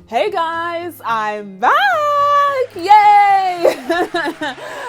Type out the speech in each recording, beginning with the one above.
Hey guys, I'm back! Yay!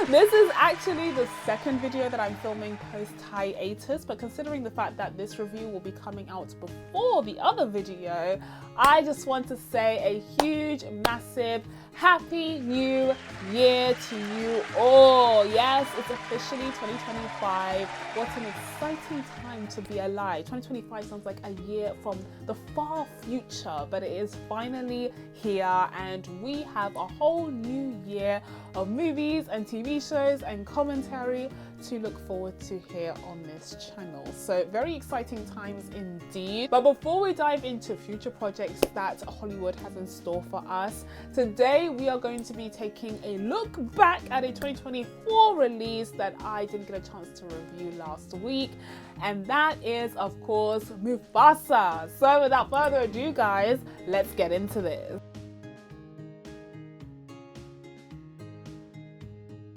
This is actually the second video that I'm filming post-hiatus, but considering the fact that this review will be coming out before the other video, I just want to say a huge, massive Happy New Year to you all. Yes, it's officially 2025. What an exciting time to be alive. 2025 sounds like a year from the far future, but it is finally here, and we have a whole new year of movies and TV shows and commentary to look forward to here on this channel. So very exciting times indeed. But before we dive into future projects that Hollywood has in store for us, today we are going to be taking a look back at a 2024 release that I didn't get a chance to review last week, and that is of course Mufasa. So without further ado guys, let's get into this.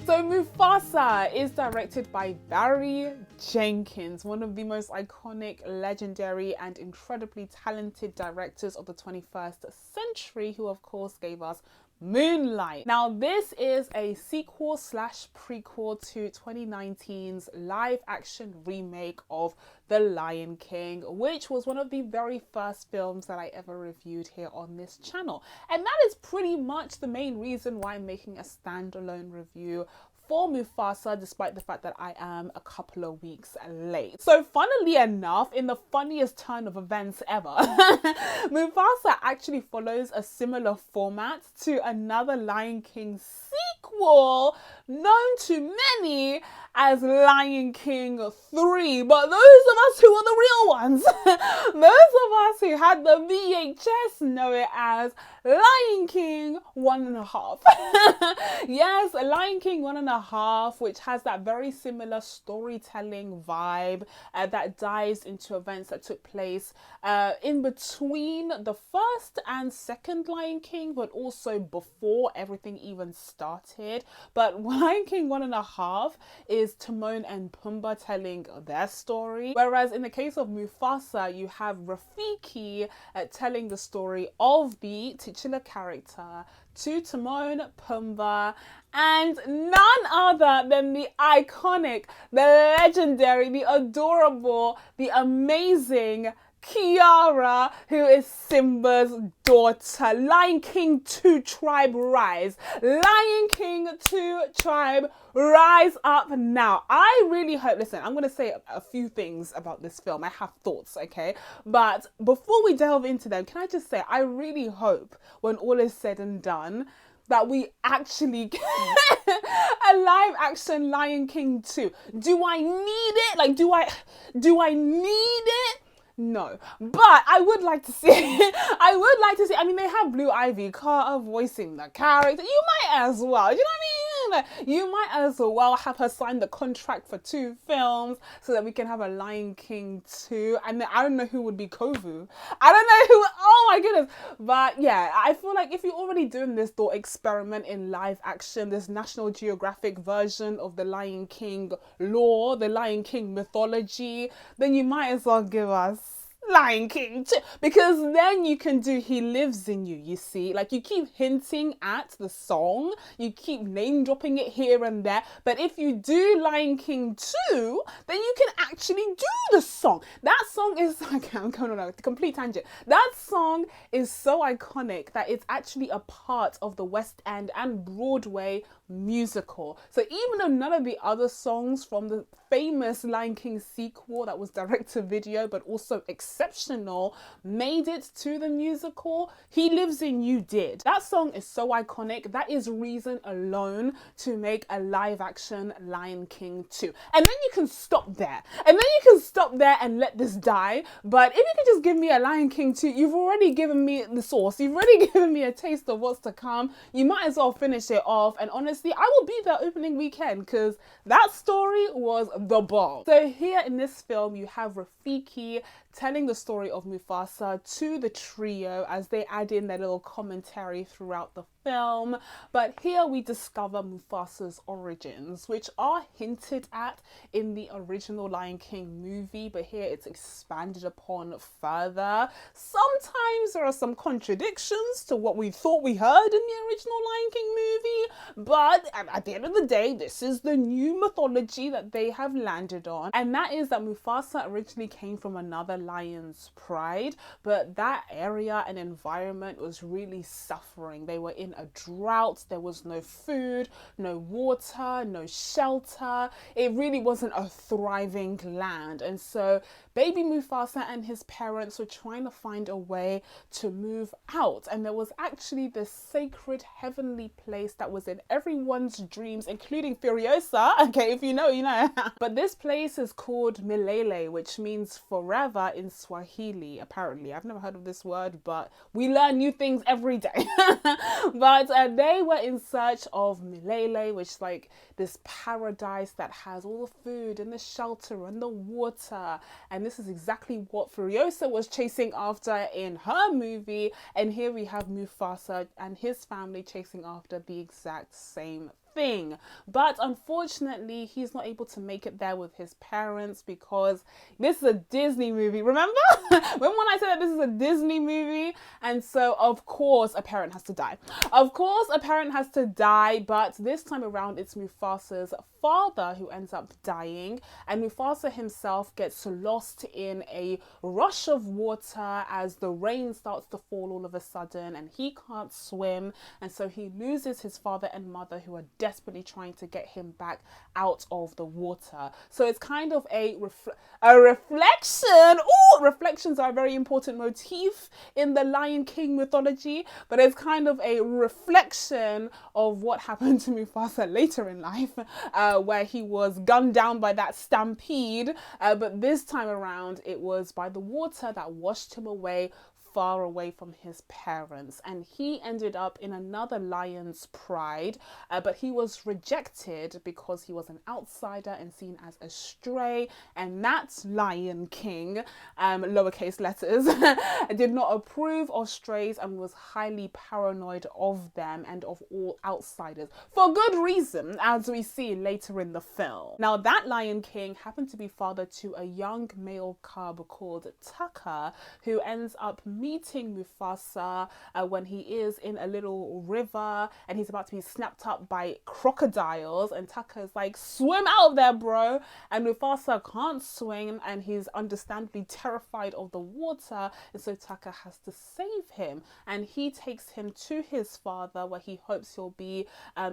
So Mufasa is directed by Barry Jenkins, one of the most iconic, legendary and incredibly talented directors of the 21st century, who of course gave us Moonlight. Now this is a sequel slash prequel to 2019's live action remake of The Lion King, which was one of the very first films that I ever reviewed here on this channel. And that is pretty much the main reason why I'm making a standalone review for Mufasa, despite the fact that I am a couple of weeks late. So funnily enough, in the funniest turn of events ever, Mufasa actually follows a similar format to another Lion King sequel known to many as Lion King 3. But those of us who are the real ones, those of us who had the VHS know it as Lion King 1.5. Yes, Lion King 1.5, which has that very similar storytelling vibe that dives into events that took place in between the first and second Lion King, but also before everything even started. But Lion King 1.5 is Timon and Pumbaa telling their story, whereas in the case of Mufasa, you have Rafiki telling the story of the titular character to Timon, Pumbaa, and none other than the iconic, the legendary, the adorable, the amazing Kiara, who is Simba's daughter. Lion King 2 Tribe Rise. Lion King 2 Tribe Rise up now. I really hope, listen, I'm going to say a few things about this film. I have thoughts, okay? But before we delve into them, can I just say, I really hope when all is said and done, that we actually get a live action Lion King 2. Do I need it? Like, do I need it? No, but I would like to see it. I would like to see. I mean, they have Blue Ivy Carter voicing the character. You might as well. You know what I mean? You might as well have her sign the contract for 2 films so that we can have a Lion King 2. And then I don't know who would be Kovu. I don't know who. Oh my goodness. But yeah, I feel like if you're already doing this thought experiment in live action, this National Geographic version of the Lion King lore, the Lion King mythology, then you might as well give us Lion King 2, because then you can do He Lives in You, you see. Like, you keep hinting at the song, you keep name dropping it here and there, but if you do Lion King 2, then you can actually do the song. That song is, okay, I'm going on a complete tangent. That song is so iconic that it's actually a part of the West End and Broadway musical. So even though none of the other songs from the famous Lion King sequel that was direct to video but also exceptional made it to the musical, He Lives in You did. That song is so iconic. That is reason alone to make a live action Lion King 2. And then you can stop there. And then you can stop there and let this die. But if you could just give me a Lion King 2, you've already given me the sauce. You've already given me a taste of what's to come. You might as well finish it off. And honestly, I will be there opening weekend because that story was the bomb. So here in this film, you have Rafiki telling the story of Mufasa to the trio as they add in their little commentary throughout the film. But here we discover Mufasa's origins, which are hinted at in the original Lion King movie, but here it's expanded upon further. Sometimes there are some contradictions to what we thought we heard in the original Lion King movie, but at the end of the day, this is the new mythology that they have landed on, and that is that Mufasa originally came from another lion's pride, but that area and environment was really suffering. They were in a drought, there was no food, no water, no shelter. It really wasn't a thriving land, and so baby Mufasa and his parents were trying to find a way to move out, and there was actually this sacred heavenly place that was in everyone's dreams, including Furiosa. Okay, if you know, you know. But this place is called Milele, which means forever in Swahili, apparently. I've never heard of this word, but we learn new things every day. But they were in search of Milele, which is like this paradise that has all the food and the shelter and the water, and this is exactly what Furiosa was chasing after in her movie, and here we have Mufasa and his family chasing after the exact same thing. But unfortunately, he's not able to make it there with his parents because this is a Disney movie. Remember? When I said that this is a Disney movie, and so of course a parent has to die. Of course a parent has to die, but this time around it's Mufasa's father who ends up dying, and Mufasa himself gets lost in a rush of water as the rain starts to fall all of a sudden, and he can't swim, and so he loses his father and mother who are desperately trying to get him back out of the water. So it's kind of a reflection. Ooh, reflections are a very important motif in the Lion King mythology, but it's kind of a reflection of what happened to Mufasa later in life, where he was gunned down by that stampede, but this time around it was by the water that washed him away, far away from his parents, and he ended up in another lion's pride, but he was rejected because he was an outsider and seen as a stray, and that Lion King, lowercase letters, did not approve of strays and was highly paranoid of them and of all outsiders, for good reason, as we see later in the film. Now that Lion King happened to be father to a young male cub called Taka, who ends up meeting Mufasa when he is in a little river and he's about to be snapped up by crocodiles, and Taka is like, swim out of there, bro, and Mufasa can't swim and he's understandably terrified of the water, and so Taka has to save him, and he takes him to his father where he hopes he'll be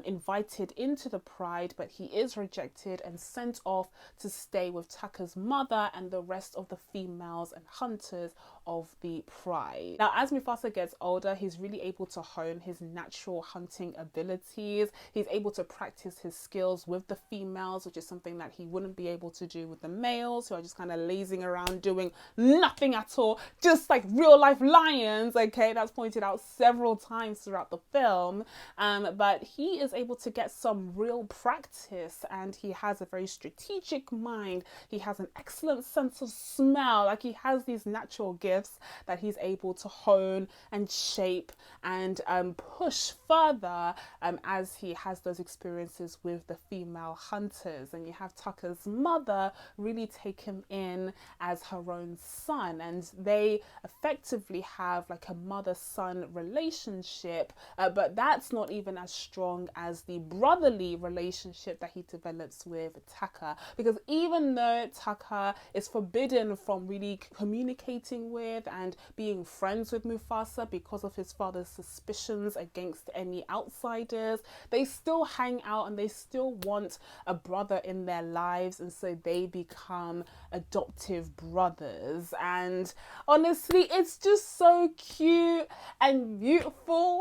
invited into the pride, but he is rejected and sent off to stay with Taka's mother and the rest of the females and hunters of the pride. Now as Mufasa gets older, he's really able to hone his natural hunting abilities. He's able to practice his skills with the females, which is something that he wouldn't be able to do with the males, who are just kind of lazing around doing nothing at all, just like real life lions. Okay, that's pointed out several times throughout the film, but he is able to get some real practice, and he has a very strategic mind. He has an excellent sense of smell. Like, he has these natural gifts that he's able to hone and shape and push further as he has those experiences with the female hunters. And you have Taka's mother really take him in as her own son, and they effectively have like a mother-son relationship, but that's not even as strong as the brotherly relationship that he develops with Taka, because even though Taka is forbidden from really communicating with and being friends with Mufasa because of his father's suspicions against any outsiders, they still hang out and they still want a brother in their lives, and so they become adoptive brothers. And honestly, it's just so cute and beautiful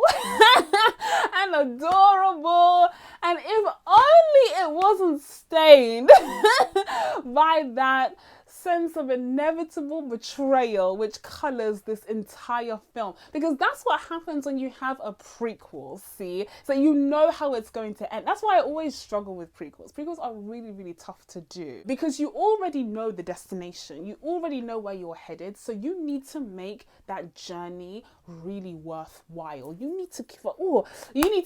and adorable, and if only it wasn't stained by that sense of inevitable betrayal which colors this entire film, because that's what happens when you have a prequel. See, so you know how it's going to end. That's why I always struggle with prequels. Prequels are really, really tough to do because you already know the destination, you already know where you're headed, so you need to make that journey really worthwhile. You need to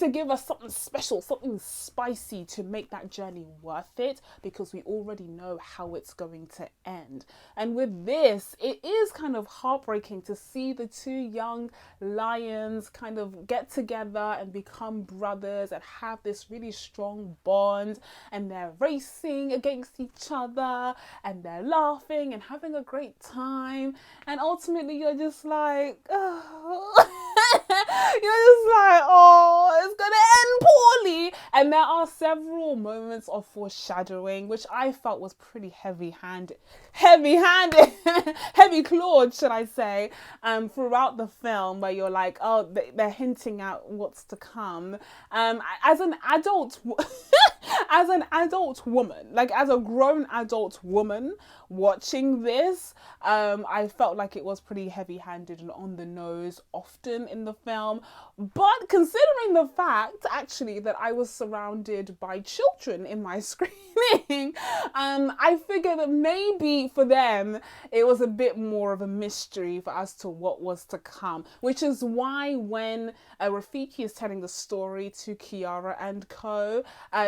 give us something special, something spicy to make that journey worth it, because we already know how it's going to end. And with this, it is kind of heartbreaking to see the two young lions kind of get together and become brothers and have this really strong bond, and they're racing against each other and they're laughing and having a great time, and ultimately you're just like, oh. You're just like, oh, it's gonna end poorly. And there are several moments of foreshadowing which I felt was pretty heavy-clawed, should I say, throughout the film, where you're like, oh, they're hinting at what's to come. As an adult woman, like as a grown adult woman watching this, I felt like it was pretty heavy-handed and on the nose often in the film. But considering the fact actually that I was surrounded by children in my screening, I figured that maybe for them it was a bit more of a mystery as to what was to come, which is why when Rafiki is telling the story to Kiara and co,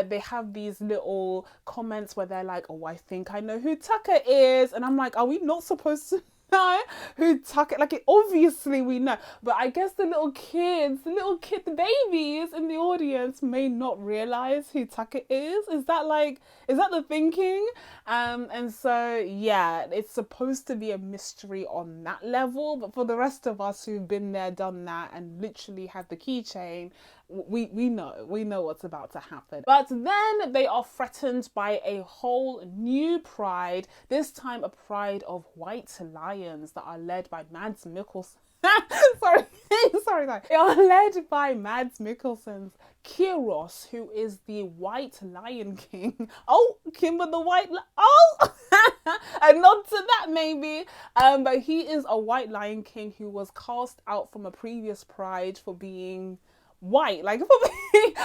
they have these little comments where they're like, oh, I think I know who Taka is, and I'm like, are we not supposed to know who Taka? Like, obviously we know, but I guess the the babies in the audience may not realize who Taka is. Is that the thinking? And so yeah, it's supposed to be a mystery on that level, but for the rest of us who've been there, done that, and literally have the keychain, we know what's about to happen. But then they are threatened by a whole new pride, this time a pride of white lions that are led by Mads Mikkelsen. sorry. They are led by Mads Mikkelsen's Kyros, who is the White Lion King. Oh, Kimber the White a nod to that maybe. But he is a White Lion King who was cast out from a previous pride for being white, like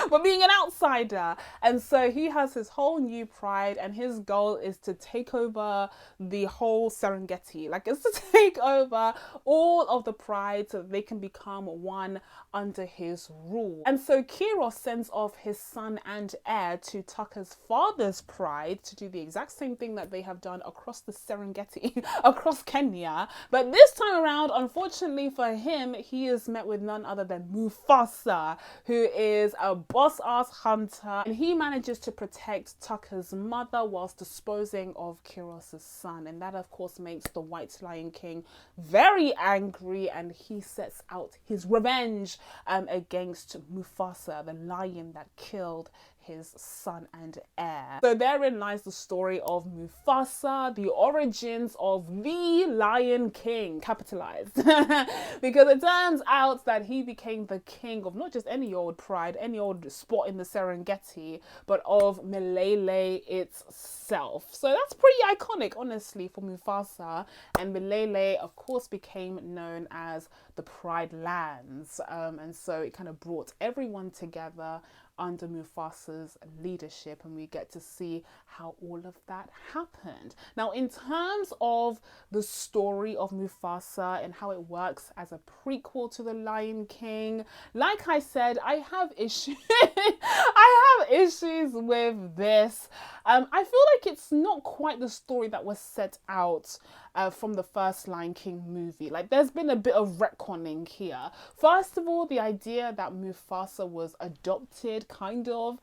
for being an outsider. And so he has his whole new pride, and his goal is to take over the whole Serengeti. Like, it's to take over all of the pride so that they can become one under his rule. And so Kyros sends off his son and heir to Taka's father's pride to do the exact same thing that they have done across the Serengeti, across Kenya. But this time around, unfortunately for him, he is met with none other than Mufasa, who is a boss-ass hunter, and he manages to protect Taka's mother whilst disposing of Kyros' son. And that, of course, makes the White Lion King very angry, and he sets out his revenge against Mufasa, the lion that killed his son and heir. So therein lies the story of Mufasa, the origins of the Lion King, capitalized. Because it turns out that he became the king of not just any old pride, any old spot in the Serengeti, but of Milele itself. So that's pretty iconic, honestly, for Mufasa. And Milele, of course, became known as the Pride Lands. And so it kind of brought everyone together under Mufasa's leadership, and we get to see how all of that happened. Now, in terms of the story of Mufasa and how it works as a prequel to The Lion King, like I said, I have issues. I have issues with this. I feel like it's not quite the story that was set out from the first Lion King movie. Like, there's been a bit of retconning here. First of all, the idea that Mufasa was adopted kind of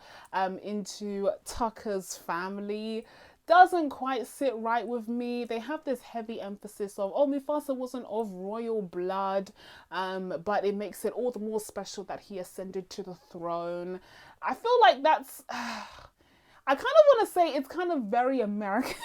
into Taka's family doesn't quite sit right with me. They have this heavy emphasis of, oh, Mufasa wasn't of royal blood, but it makes it all the more special that he ascended to the throne. I feel like that's I kind of want to say it's kind of very American.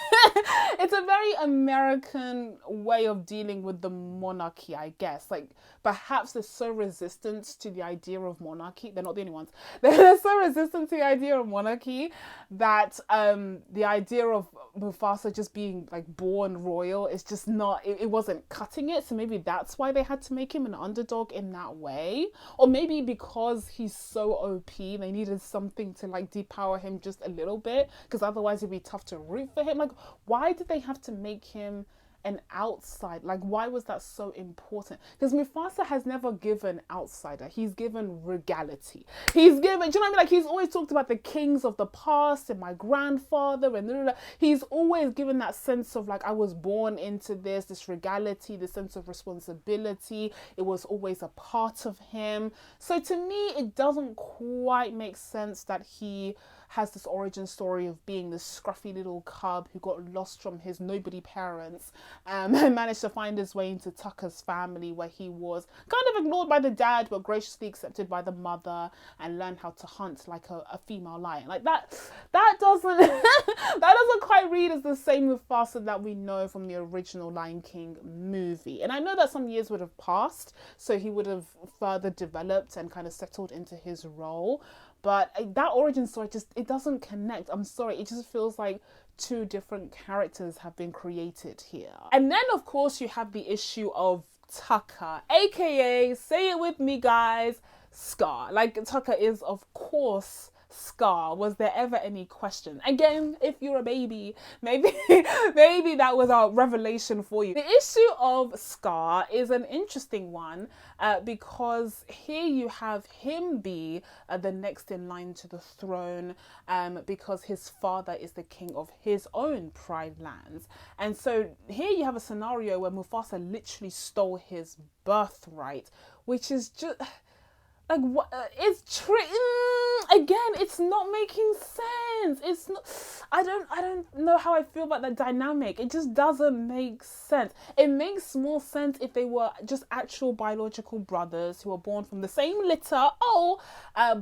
It's a very American way of dealing with the monarchy, I guess. Like, perhaps they're so resistant to the idea of monarchy. They're not the only ones. They're so resistant to the idea of monarchy that the idea of Mufasa just being like born royal is just not, it wasn't cutting it. So maybe that's why they had to make him an underdog in that way. Or maybe because he's so OP, they needed something to like depower him just a little bit, because otherwise it'd be tough to root for him. Like, why did they have to make him an outside? Like, why was that so important? Because Mufasa has never given outsider. He's given regality. He's given, do you know what I mean? Like, he's always talked about the kings of the past and my grandfather and blah, blah, blah. He's always given that sense of like, I was born into this regality, this sense of responsibility. It was always a part of him. So to me, it doesn't quite make sense that he has this origin story of being this scruffy little cub who got lost from his nobody parents and managed to find his way into Taka's family, where he was kind of ignored by the dad but graciously accepted by the mother, and learned how to hunt like a female lion. Like that doesn't that doesn't quite read as the same Mufasa that we know from the original Lion King movie. And I know that some years would have passed, so he would have further developed and kind of settled into his role. But that origin story it doesn't connect. I'm sorry. It just feels like two different characters have been created here. And then, of course, you have the issue of Taka, aka, say it with me, guys, Scar. Like, Taka is, of course, Scar. Was there ever any question? Again, if you're a baby, maybe that was our revelation for you. The issue of Scar is an interesting one because here you have him be the next in line to the throne because his father is the king of his own Pride lands. And so here you have a scenario where Mufasa literally stole his birthright, which is just like what again, it's not making sense. It's not, I don't know how I feel about that dynamic. It just doesn't make sense. It makes more sense if they were just actual biological brothers who were born from the same litter.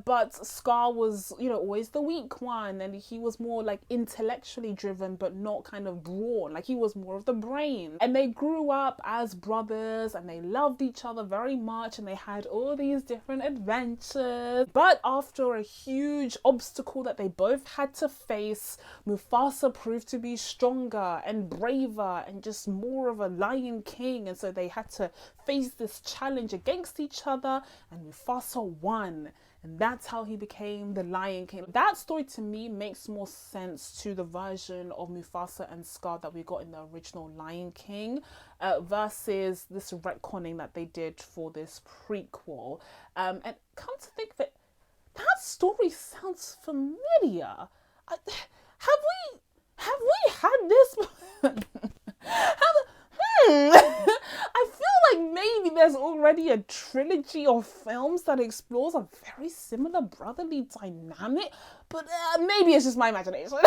But Scar was, always the weak one, and he was more like intellectually driven but not kind of brawn. Like, he was more of the brain. And they grew up as brothers and they loved each other very much, and they had all these different adventures. But after a huge obstacle that they both had to face, Mufasa proved to be stronger and braver and just more of a lion king, and so they had to face this challenge against each other, and Mufasa won. And that's how he became the Lion King. That story to me makes more sense to the version of Mufasa and Scar that we got in the original Lion King versus this retconning that they did for this prequel. And come to think of it, that story sounds familiar. Have we had this? I feel like maybe there's already a trilogy of films that explores a very similar brotherly dynamic, but maybe it's just my imagination.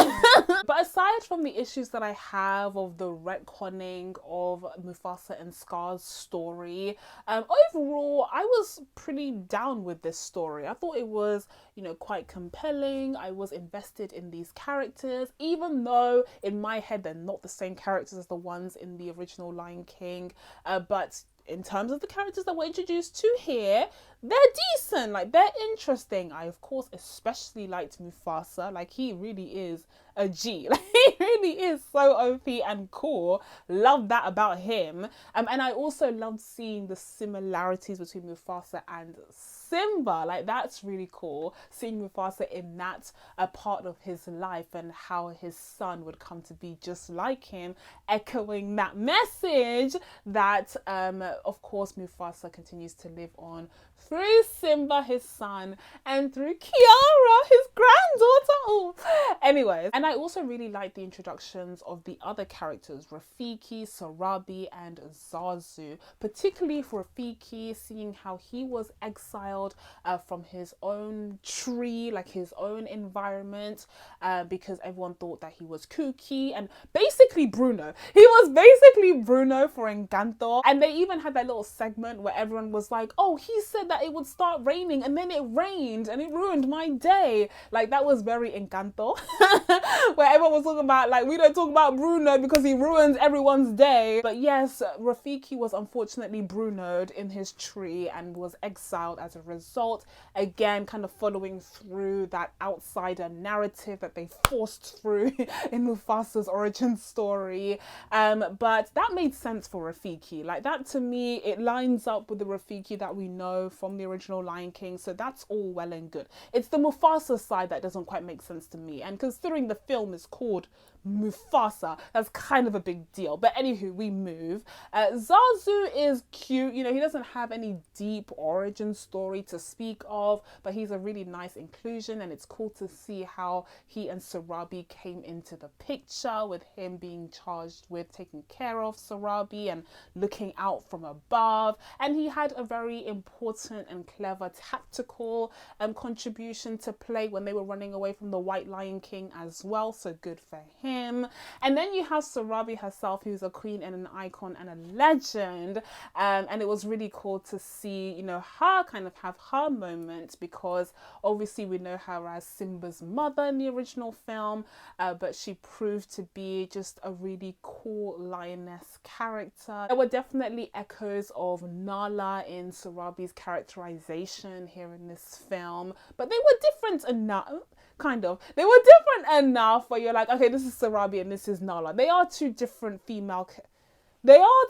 But aside from the issues that I have of the retconning of Mufasa and Scar's story, overall, I was pretty down with this story. I thought it was, quite compelling. I was invested in these characters, even though in my head they're not the same characters as the ones in the original Lion King. But in terms of the characters that were introduced to here, they're decent, like they're interesting. I of course especially liked Mufasa. Like, he really is a G. Like, he really is so OP and cool. Love that about him. And I also loved seeing the similarities between Mufasa and Simba. Like, that's really cool, seeing Mufasa in that a part of his life and how his son would come to be just like him, echoing that message that of course Mufasa continues to live on through Simba, his son, and through Kiara, his granddaughter. Anyways, and I also really like the introductions of the other characters, Rafiki, Sarabi, and Zazu. Particularly for Rafiki, seeing how he was exiled from his own tree, like his own environment, because everyone thought that he was kooky and basically Bruno. He was basically Bruno for Encanto. And they even had that little segment where everyone was like, oh, he said that it would start raining and then it rained and it ruined my day. Like, that was very Encanto. Where everyone was talking about, like, we don't talk about Bruno because he ruins everyone's day. But yes, Rafiki was unfortunately Bruno'd in his tree and was exiled as a result. Again, kind of following through that outsider narrative that they forced through in Mufasa's origin story. But that made sense for Rafiki. Like, that to me, it lines up with the Rafiki that we know from the original Lion King. So that's all well and good. It's the Mufasa side that doesn't quite make sense to me. And considering the film is called Mufasa, that's kind of a big deal. But anywho, we move. Zazu is cute. You know, he doesn't have any deep origin story to speak of, but he's a really nice inclusion, and it's cool to see how he and Sarabi came into the picture, with him being charged with taking care of Sarabi and looking out from above. And he had a very important and clever tactical contribution to play when they were running away from the White Lion King as well, so good for him. And then you have Sarabi herself, who's a queen and an icon and a legend, and it was really cool to see, you know, her kind of have her moment, because obviously we know her as Simba's mother in the original film, but she proved to be just a really cool lioness character. There were definitely echoes of Nala in Sarabi's characterization here in this film, but they were different enough. Kind of. They were different enough where you're like, okay, this is Sarabi and this is Nala. They are two different female... They are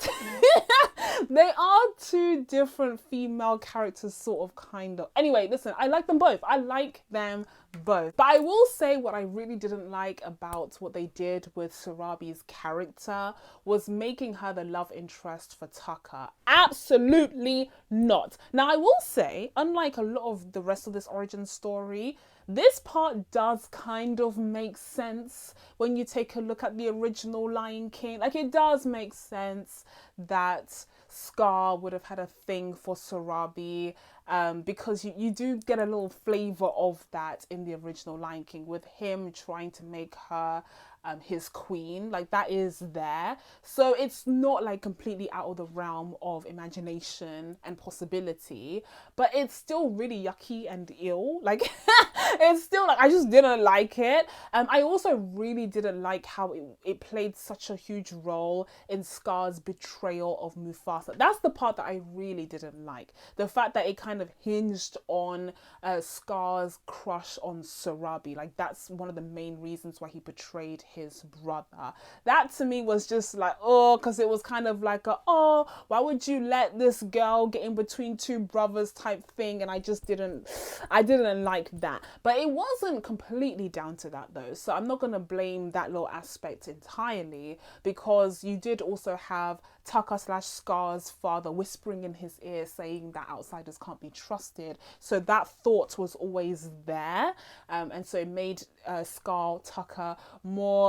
two different female characters, sort of, kind of. Anyway, listen, I like them both. I like them both. But I will say what I really didn't like about what they did with Sarabi's character was making her the love interest for Taka. Absolutely not. Now, I will say, unlike a lot of the rest of this origin story, this part does kind of make sense when you take a look at the original Lion King. Like, it does make sense that Scar would have had a thing for Sarabi, because you do get a little flavour of that in the original Lion King, with him trying to make her his queen. Like, that is there. So it's not like completely out of the realm of imagination and possibility, but it's still really yucky and ill. Like, it's still like, I just didn't like it. I also really didn't like how it played such a huge role in Scar's betrayal of Mufasa. That's the part that I really didn't like. The fact that it kind of hinged on Scar's crush on Sarabi. Like, that's one of the main reasons why he betrayed his brother. That to me was just like, oh, because it was kind of like oh, why would you let this girl get in between two brothers type thing, and I didn't like that. But it wasn't completely down to that though, so I'm not going to blame that little aspect entirely, because you did also have Taka / Scar's father whispering in his ear saying that outsiders can't be trusted. So that thought was always there, and so it made Scar Taka more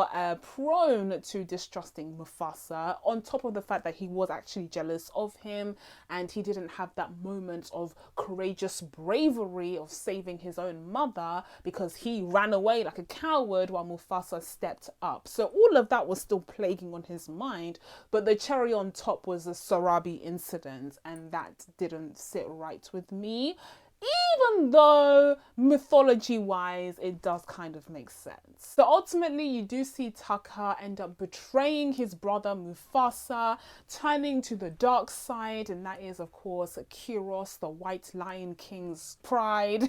prone to distrusting Mufasa, on top of the fact that he was actually jealous of him, and he didn't have that moment of courageous bravery of saving his own mother, because he ran away like a coward while Mufasa stepped up. So all of that was still plaguing on his mind, but the cherry on top was the Sarabi incident, and that didn't sit right with me, even though mythology wise it does kind of make sense. So ultimately you do see Taka end up betraying his brother Mufasa, turning to the dark side, and that is of course Kiros, the White Lion King's pride,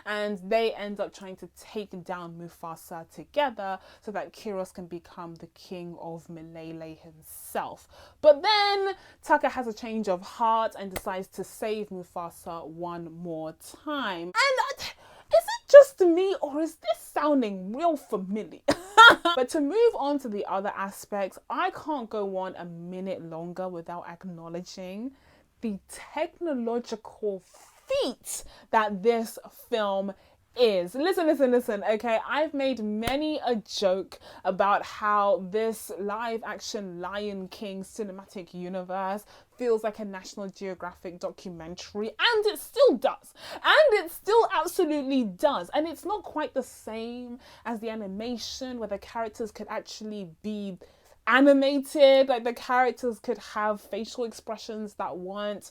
and they end up trying to take down Mufasa together so that Kiros can become the king of Malele himself. But then Taka has a change of heart and decides to save Mufasa one more time. And is it just me, or is this sounding real familiar? But to move on to the other aspects, I can't go on a minute longer without acknowledging the technological feat that this film is, listen, okay, I've made many a joke about how this live action Lion King cinematic universe feels like a National Geographic documentary, and it still does, and it still absolutely does. And it's not quite the same as the animation where the characters could actually be animated, like the characters could have facial expressions that weren't,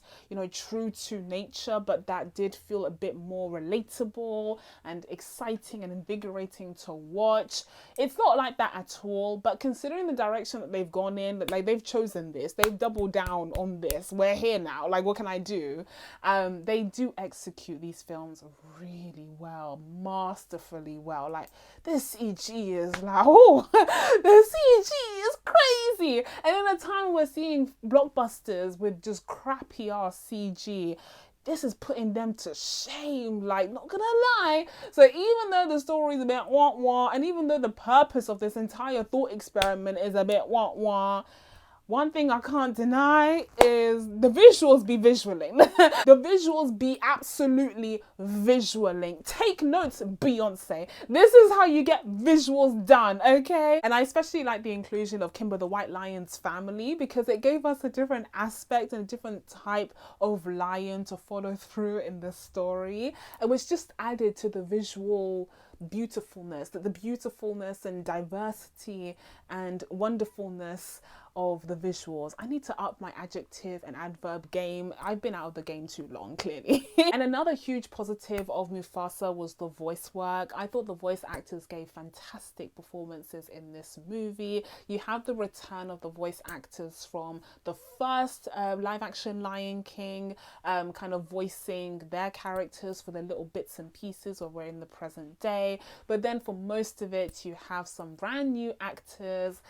true to nature, but that did feel a bit more relatable and exciting and invigorating to watch. It's not like that at all, but considering the direction that they've gone in, like they've chosen this, they've doubled down on this, we're here now, like what can I do? They do execute these films really well, masterfully well. Like the CG is like, oh, the CG is crazy. And in a time we're seeing blockbusters with just crappy ass CG, this is putting them to shame, like, not gonna lie. So even though the story's a bit wah wah, and even though the purpose of this entire thought experiment is a bit wah wah, one thing I can't deny is the visuals be visualing. The visuals be absolutely visualing. Take notes, Beyonce. This is how you get visuals done, okay? And I especially like the inclusion of Kimber the White Lion's family, because it gave us a different aspect and a different type of lion to follow through in the story. It was just added to the visual beautifulness, the beautifulness and diversity and wonderfulness of the visuals. I need to up my adjective and adverb game. I've been out of the game too long, clearly. And another huge positive of Mufasa was the voice work. I thought the voice actors gave fantastic performances in this movie. You have the return of the voice actors from the first live action Lion King, kind of voicing their characters for the little bits and pieces where we're in the present day. But then for most of it, you have some brand new actors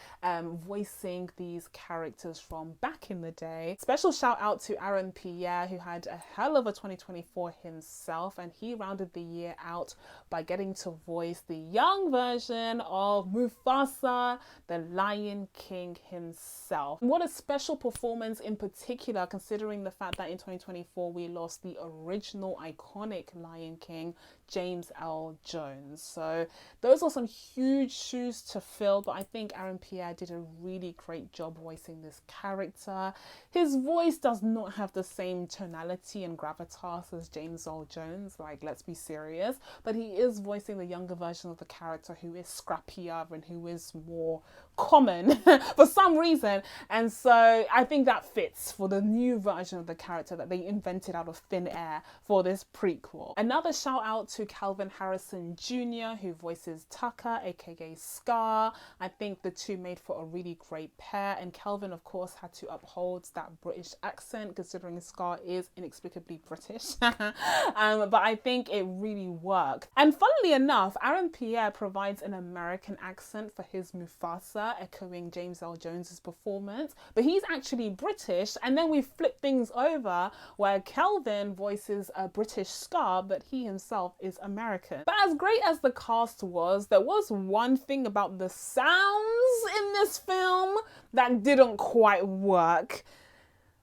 voicing these characters from back in the day. Special shout out to Aaron Pierre, who had a hell of a 2024 himself, and he rounded the year out by getting to voice the young version of Mufasa, the Lion King himself. What a special performance in particular, considering the fact that in 2024 we lost the original iconic Lion King, James L. Jones. So those are some huge shoes to fill, but I think Aaron Pierre did a really great job voicing this character. His voice does not have the same tonality and gravitas as James L. Jones, like, let's be serious, but he is voicing the younger version of the character who is scrappier and who is more common for some reason. And so I think that fits for the new version of the character that they invented out of thin air for this prequel. Another shout out to Calvin Harrison Jr., who voices Taka, aka Scar. I think the two made for a really great pair, and Calvin of course had to uphold that British accent, considering Scar is inexplicably British. But I think it really worked. And funnily enough, Aaron Pierre provides an American accent for his Mufasa, echoing James L. Jones's performance, but he's actually British. And then we flip things over where Calvin voices a British Scar, but he himself is American. But as great as the cast was, there was one thing about the sounds in this film that didn't quite work.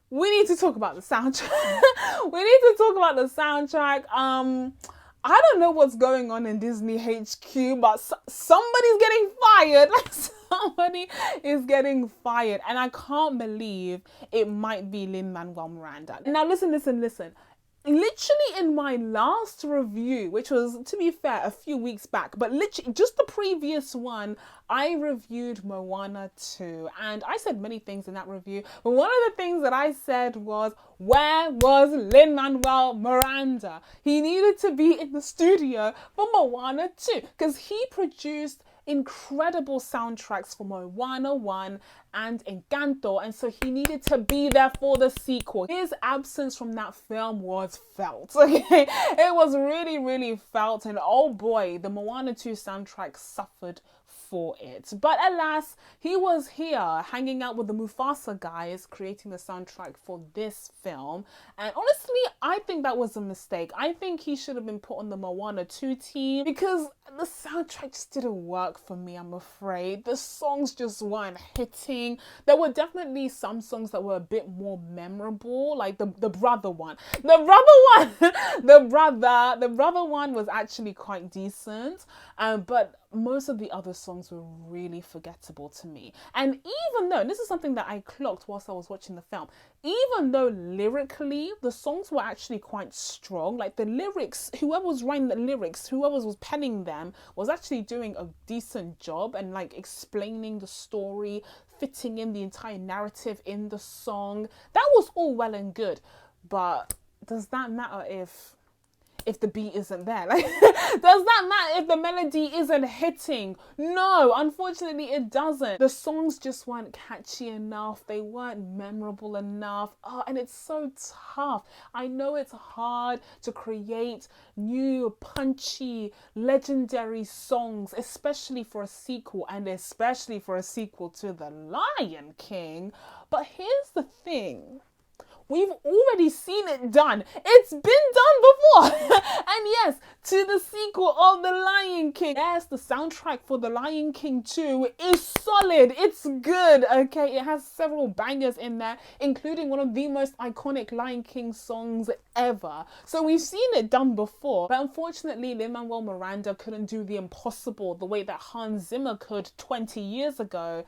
We need to talk about the soundtrack. I don't know what's going on in Disney HQ, but somebody's getting fired. Somebody is getting fired. And I can't believe it might be Lin-Manuel Miranda. Now listen. Literally in my last review, which was, to be fair, a few weeks back, but literally just the previous one, I reviewed Moana 2, and I said many things in that review, but one of the things that I said was, where was Lin-Manuel Miranda? He needed to be in the studio for Moana 2, because he produced incredible soundtracks for Moana 1 and Encanto, and so he needed to be there for the sequel. His absence from that film was felt, okay? It was really, really felt, and oh boy, the Moana 2 soundtrack suffered for it. But alas, he was here hanging out with the Mufasa guys, creating the soundtrack for this film. And honestly, I think that was a mistake. I think he should have been put on the Moana 2 team because the soundtrack just didn't work for me, I'm afraid. The songs just weren't hitting. There were definitely some songs that were a bit more memorable, like the brother one. The brother one was actually quite decent, but most of the other songs were really forgettable to me. And even though, this is something that I clocked whilst I was watching the film, even though lyrically the songs were actually quite strong, like the lyrics, whoever was writing the lyrics, whoever was penning them was actually doing a decent job and like explaining the story, fitting in the entire narrative in the song. That was all well and good, but does that matter if the beat isn't there? Like, does that matter if the melody isn't hitting? No, unfortunately it doesn't. The songs just weren't catchy enough. They weren't memorable enough. Oh, and it's so tough. I know it's hard to create new, punchy, legendary songs, especially for a sequel, and especially for a sequel to The Lion King. But here's the thing. We've already seen it done. It's been done before. And yes, to the sequel of The Lion King. Yes, the soundtrack for The Lion King 2 is solid. It's good, okay? It has several bangers in there, including one of the most iconic Lion King songs ever. So we've seen it done before. But unfortunately, Lin-Manuel Miranda couldn't do the impossible the way that Hans Zimmer could 20 years ago.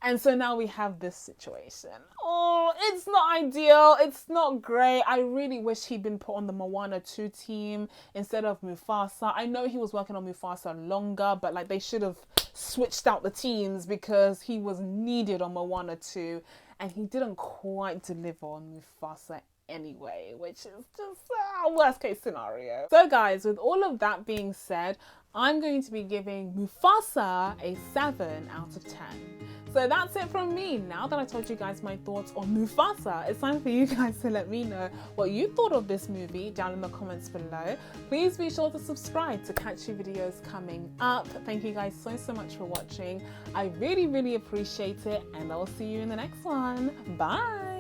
And so now we have this situation. Oh, it's not ideal. It's not great. I really wish he'd been put on the Moana 2 team instead of Mufasa. I know he was working on Mufasa longer, but like they should have switched out the teams because he was needed on Moana 2 and he didn't quite deliver on Mufasa anyway, which is just a worst case scenario. So guys, with all of that being said, I'm going to be giving Mufasa a 7 out of 10. So that's it from me. Now that I told you guys my thoughts on Mufasa, it's time for you guys to let me know what you thought of this movie down in the comments below. Please be sure to subscribe to catch new videos coming up. Thank you guys so much for watching. I really appreciate it, and I will see you in the next one. Bye!